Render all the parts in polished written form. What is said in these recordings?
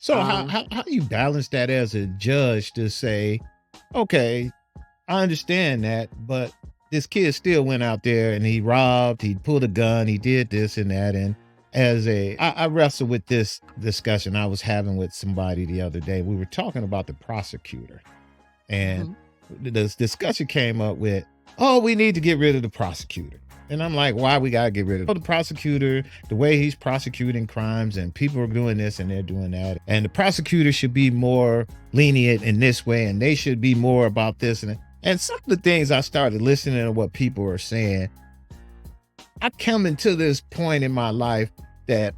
So how do you balance that as a judge to say, okay, I understand that, but this kid still went out there and he robbed, he pulled a gun, he did this and that. And I wrestle with this discussion I was having with somebody the other day. We were talking about the prosecutor, and this discussion came up with, oh, we need to get rid of the prosecutor. And I'm like, why we got to get rid of the prosecutor, the way he's prosecuting crimes, and people are doing this and they're doing that. And the prosecutor should be more lenient in this way, and they should be more about this. And some of the things I started listening to what people are saying, I come into this point in my life that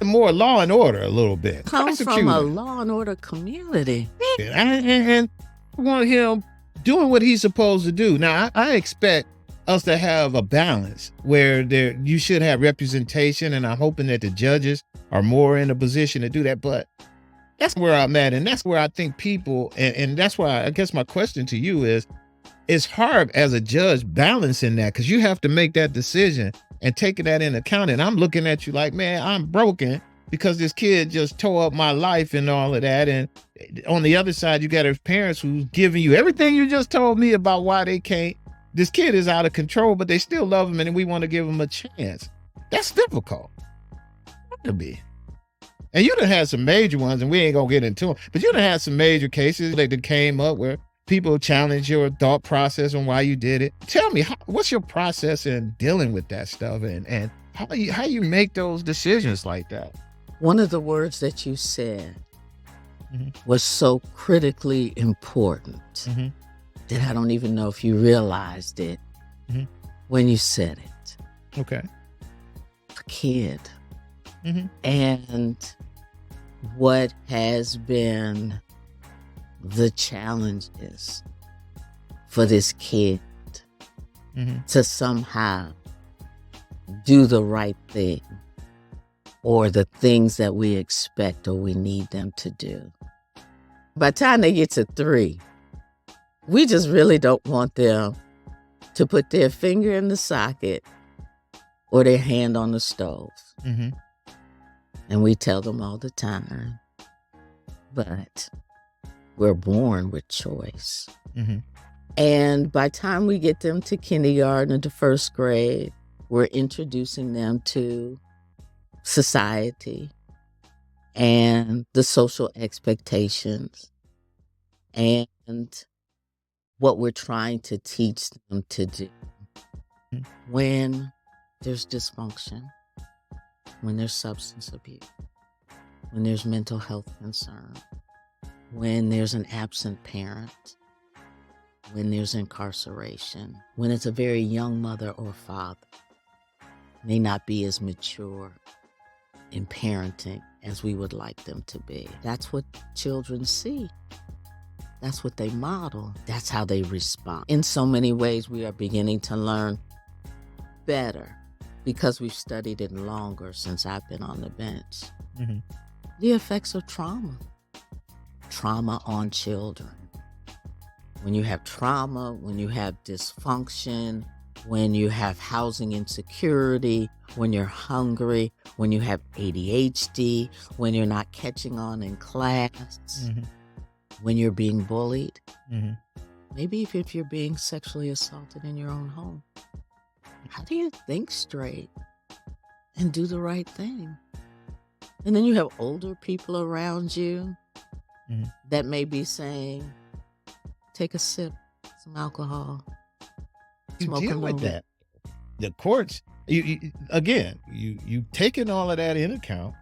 more law and order a little bit. Come from a law and order community. And I want him doing what he's supposed to do. Now, I expect us to have a balance where you should have representation, and I'm hoping that the judges are more in a position to do that. But that's where I'm at, and that's where I think people, and that's why I guess my question to you is, it's hard as a judge balancing that, because you have to make that decision and taking that into account. And I'm looking at you like, man, I'm broken because this kid just tore up my life and all of that. And on the other side, you got his parents who's giving you everything you just told me about why they can't. This kid is out of control, but they still love him, and we want to give him a chance. That's difficult. To be. And you done had some major ones, and we ain't gonna get into them, but you done had some major cases that came up where people challenge your thought process on why you did it. Tell me, what's your process in dealing with that stuff, and how you make those decisions like that? One of the words that you said was so critically important that I don't even know if you realized it when you said it. Okay. A kid. And what has been the challenges for this kid to somehow do the right thing, or the things that we expect or we need them to do. By the time they get to 3, we just really don't want them to put their finger in the socket or their hand on the stove. And we tell them all the time, but we're born with choice. And by the time we get them to kindergarten or to 1st grade, we're introducing them to society and the social expectations and what we're trying to teach them to do. When there's dysfunction, when there's substance abuse, when there's mental health concern, when there's an absent parent, when there's incarceration, when it's a very young mother or father, may not be as mature in parenting as we would like them to be. That's what children see. That's what they model. That's how they respond. In so many ways, we are beginning to learn better because we've studied it longer since I've been on the bench. The effects of trauma on children. When you have trauma, when you have dysfunction, when you have housing insecurity, when you're hungry, when you have ADHD, when you're not catching on in class, when you're being bullied, maybe if you're being sexually assaulted in your own home. How do you think straight and do the right thing? And then you have older people around you that may be saying, take a sip, some alcohol. You deal with that. The courts, you taking all of that in account.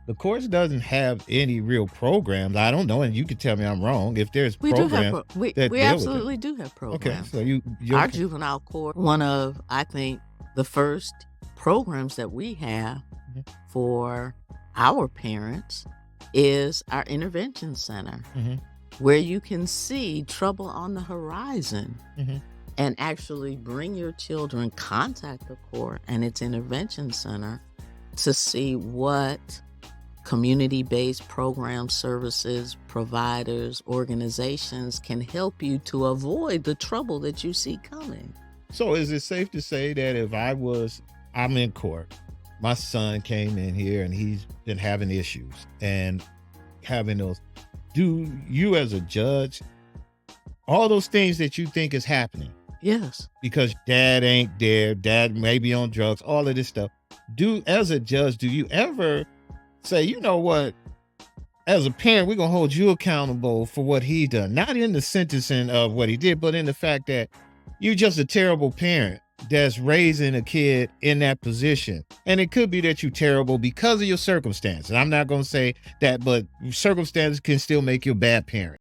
The courts doesn't have any real programs. I don't know, and you can tell me I'm wrong. If there's programs, we absolutely do have programs. Okay, so our juvenile court, one of, I think, the first programs that we have for our parents is our intervention center, where you can see trouble on the horizon and actually bring your children, contact the court and its intervention center to see what community-based programs, services, providers, organizations can help you to avoid the trouble that you see coming. So is it safe to say that if I'm in court, my son came in here and he's been having issues, and having those, do you as a judge, all those things that you think is happening Yes. because dad ain't there, dad may be on drugs, all of this stuff, as a judge, do you ever say, you know what, as a parent, we're going to hold you accountable for what he done? Not in the sentencing of what he did, but in the fact that you're just a terrible parent that's raising a kid in that position. And it could be that you're terrible because of your circumstances. I'm not going to say that, but circumstances can still make you a bad parent.